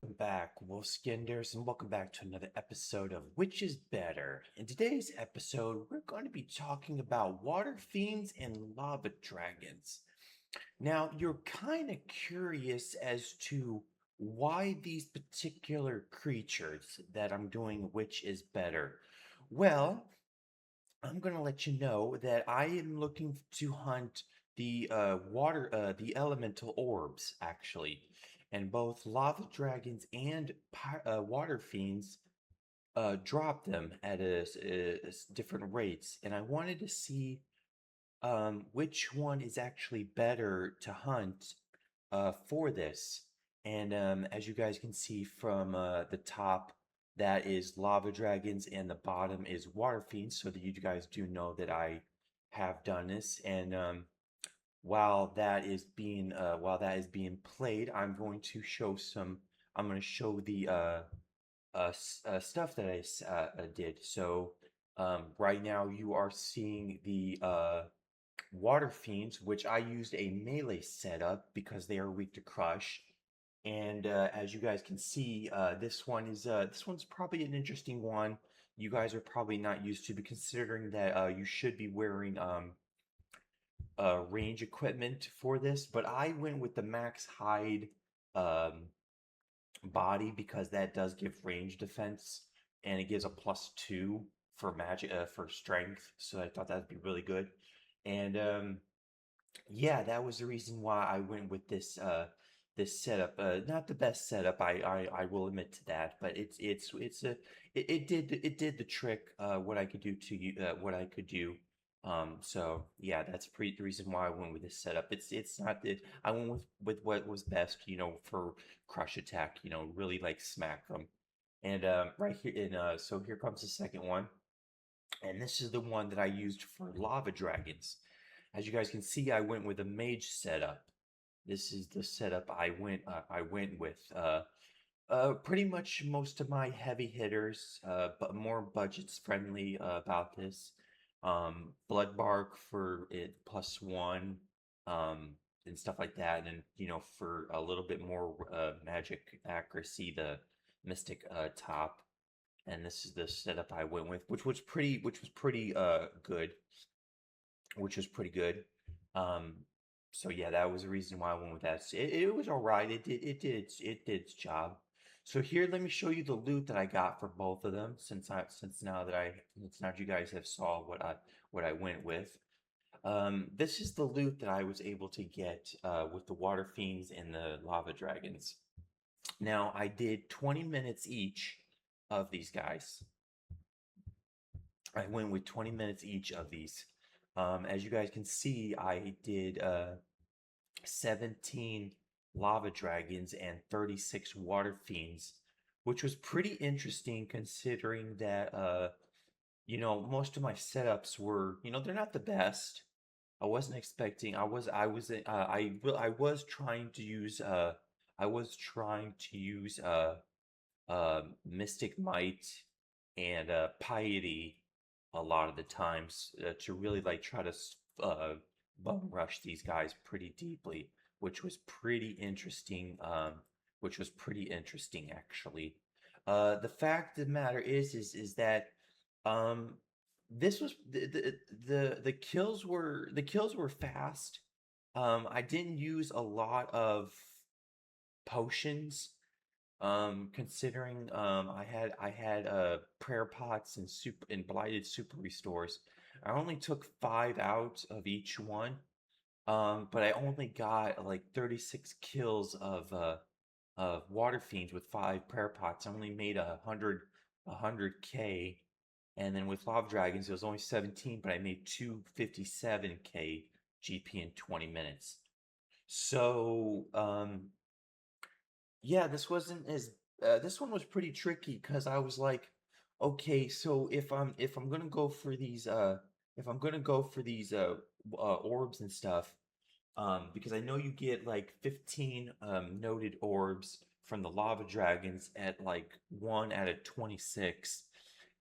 Welcome back, Wolfskinders, and welcome back to another episode of Which is Better. In today's episode, we're going to be talking about water fiends and lava dragons. Now, you're kind of curious as to why these particular creatures that I'm doing Which is Better. Well, I'm going to let you know that I am looking to hunt the elemental orbs, actually. And both lava dragons and water fiends drop them at different rates. And I wanted to see which one is actually better to hunt for this. And as you guys can see from the top, that is lava dragons, and the bottom is water fiends. So that you guys do know that I have done this. And while that is being played, I'm going to show some. I'm going to show the stuff that I did. So right now you are seeing the water fiends, which I used a melee setup because they are weak to crush. And as you guys can see, this one's probably an interesting one. You guys are probably not used to, but considering that you should be wearing range equipment for this. But I went with the max hide um, body because that does give range defense, and it gives a +2 for magic for strength. So I thought that'd be really good. And yeah, that was the reason why I went with this setup. Not the best setup, I will admit to that, but it did the trick. What I could do to you, what I could do. So yeah, that's the reason why I went with this setup. It's not that I went with what was best, for crush attack. Really like smack them. And right here, and so here comes the second one, and this is the one that I used for lava dragons. As you guys can see, I went with a mage setup. This is the setup I went with. Pretty much most of my heavy hitters, but more budgets friendly about this. Blood bark for it +1, and stuff like that. And for a little bit more magic accuracy, the mystic top. And this is the setup I went with, which was pretty good, which was pretty good. Um, so yeah, that was the reason why I went with that. It was all right. It did its job. So here, let me show you the loot that I got for both of them. Since now you guys have saw what I went with. This is the loot that I was able to get with the water fiends and the lava dragons. Now I did 20 minutes each of these guys. I went with 20 minutes each of these. As you guys can see, I did 17 lava dragons and 36 water fiends, which was pretty interesting considering that most of my setups were, they're not the best. I wasn't expecting. I was trying to use Mystic Might and Piety a lot of the times to really like try to bum rush these guys pretty deeply, which was pretty interesting. Which was pretty interesting actually. The fact of the matter is that um, this was the kills were fast. I didn't use a lot of potions, considering I had prayer pots and blighted super restores. I only took 5 out of each one, but I only got like 36 kills of water fiends with 5 prayer pots. I only made 100k, and then with lava dragons it was only 17, but I made 257k GP in 20 minutes. So yeah, this one was pretty tricky because I was like, okay, so if I'm gonna go for these orbs and stuff, because I know you get like 15 noted orbs from the lava dragons at like 1 out of 26,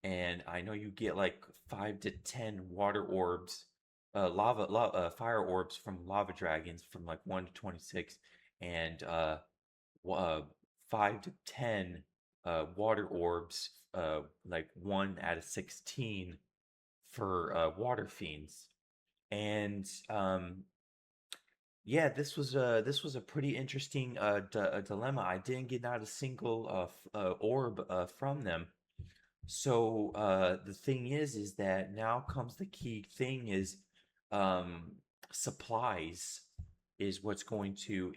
and I know you get like 5 to 10 water orbs, fire orbs from lava dragons from like 1 to 26, and uh 5 to 10 water orbs, like 1 out of 16 for water fiends. And yeah, this was a pretty interesting dilemma. I didn't get not a single orb from them. So the thing is that now comes the key thing is um, supplies is what's going to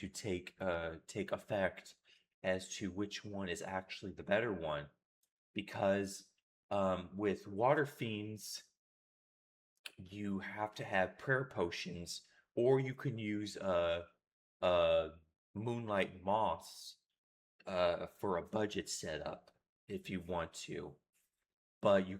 take effect as to which one is actually the better one because with water fiends you have to have prayer potions or you can use uh moonlight moss for a budget setup if you want to. But you'll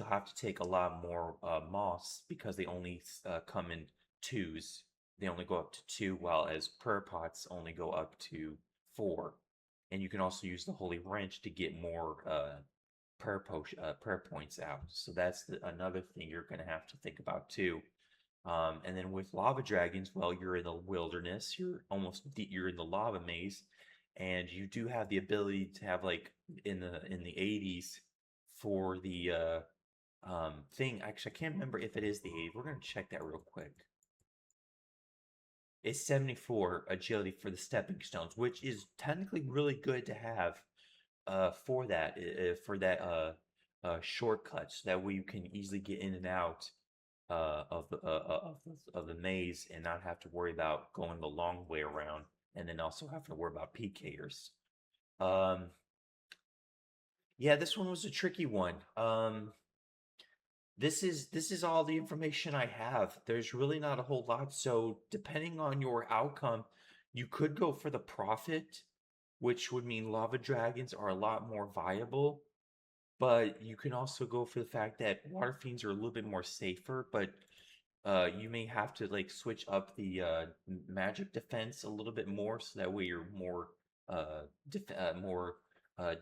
have to take a lot more moss because they only come in twos. They only go up to two, while as prayer pots only go up to four. And you can also use the holy wrench to get more prayer points out. So that's another thing you're going to have to think about too. And then with lava dragons, well, you're in the wilderness. You're in the lava maze, and you do have the ability to have like in the 80s for the thing. Actually, I can't remember if it is the 80s. We're gonna check that real quick. It's 74 agility for the stepping stones, which is technically really good to have shortcuts. That way you can easily get in and out of the maze and not have to worry about going the long way around, and then also have to worry about PKers. Um, yeah, this one was a tricky one. This is all the information I have. There's really not a whole lot. So depending on your outcome, you could go for the profit, which would mean lava dragons are a lot more viable. But you can also go for the fact that water fiends are a little bit more safer, but you may have to like switch up the magic defense a little bit more, so that way you're more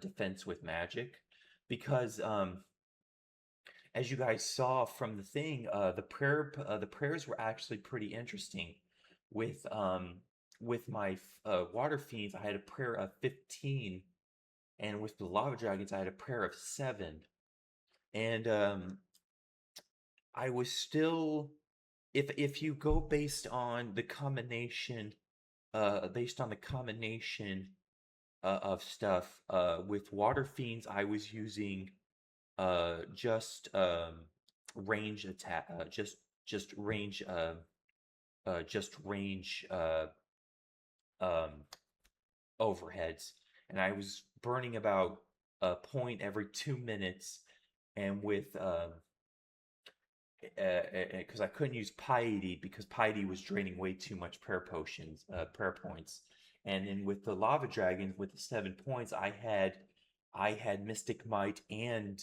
defense with magic. Because as you guys saw from the thing, the prayers were actually pretty interesting. With my water fiends, I had a prayer of 15, and with the lava dragons, I had a prayer of 7. And I was still, if you go based on the combination of stuff, with water fiends, I was using just range attack, just range, just range um, overheads, and I was burning about a point every 2 minutes, and with because I couldn't use piety because piety was draining way too much prayer points. And then with the lava dragon with the 7 points, I had mystic might and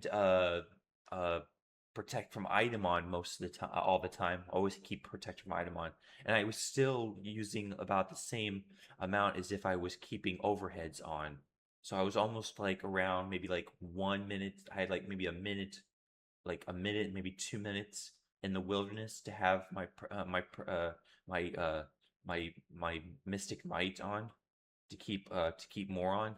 uh protect from item on most of the time, all the time. Always keep protect from item on, and I was still using about the same amount as if I was keeping overheads on. So I was almost like around maybe like 1 minute. I had like maybe a minute, maybe 2 minutes in the wilderness to have my my mystic might on to keep more on.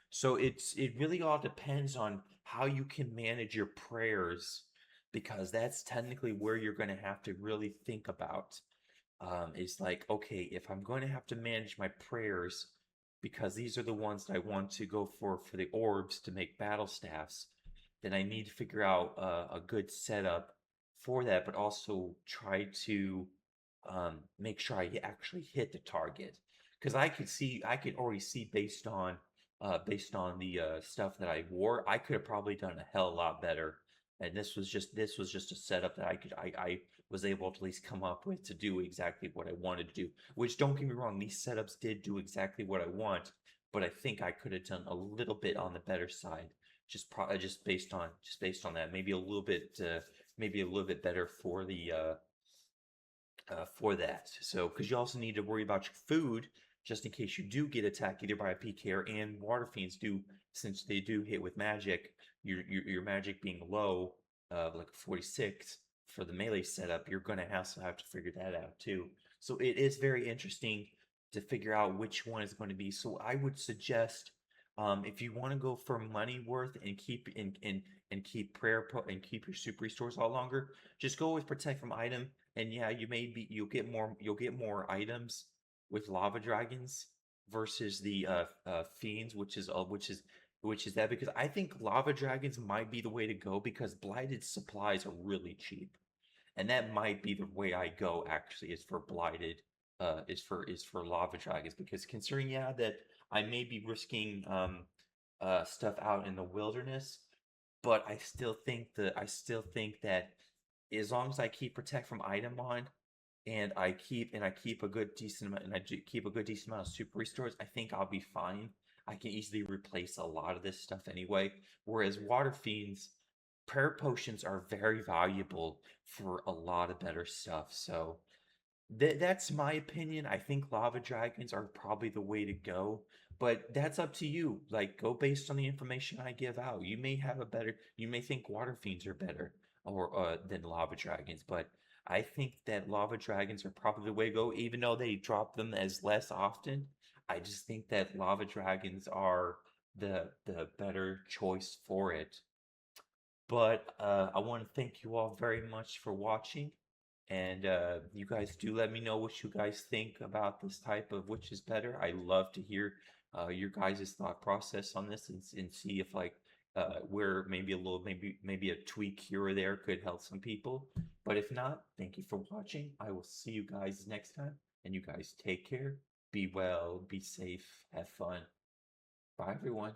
So it really all depends on how you can manage your prayers, because that's technically where you're going to have to really think about. Is like, okay, if I'm going to have to manage my prayers, because these are the ones that I want to go for the orbs to make battle staffs, then I need to figure out a good setup for that, but also try to make sure I actually hit the target. Because I could already see based on the stuff that I wore, I could have probably done a hell of a lot better. And this was just a setup that I was able to at least come up with to do exactly what I wanted to do. Which, don't get me wrong, these setups did do exactly what I want, but I think I could have done a little bit on the better side, just based on that. Maybe a little bit better for that. So, because you also need to worry about your food just in case you do get attacked either by a PKer, and water fiends do, since they do hit with magic. Your magic being low, like 46 for the melee setup, you're gonna have to figure that out too. So it is very interesting. to figure out which one is going to be. So I would suggest, if you want to go for money worth and keep and keep your super restores all longer, just go with protect from item. And yeah, you'll get more items with lava dragons versus the fiends, which is that, because I think lava dragons might be the way to go because blighted supplies are really cheap, and that might be the way I go actually, is for blighted, is for lava dragons, because considering, yeah, that I may be risking stuff out in the wilderness, but I still think that as long as I keep protect from item on, and I keep a good decent amount, and keep a good decent amount of super restores, I think I'll be fine. I can easily replace a lot of this stuff anyway. Whereas water fiends, prayer potions are very valuable for a lot of better stuff. So that's my opinion. I think lava dragons are probably the way to go, but that's up to you. Like, go based on the information I give out. You may think water fiends are better or than lava dragons, but I think that lava dragons are probably the way to go, even though they drop them as less often. I just think that lava dragons are the better choice for it. But I want to thank you all very much for watching. And you guys do let me know what you guys think about this type of which is better. I love to hear your guys' thought process on this, and see if, like, where maybe maybe a tweak here or there could help some people. But if not, thank you for watching. I will see you guys next time. And you guys take care. Be well, be safe, have fun. Bye, everyone.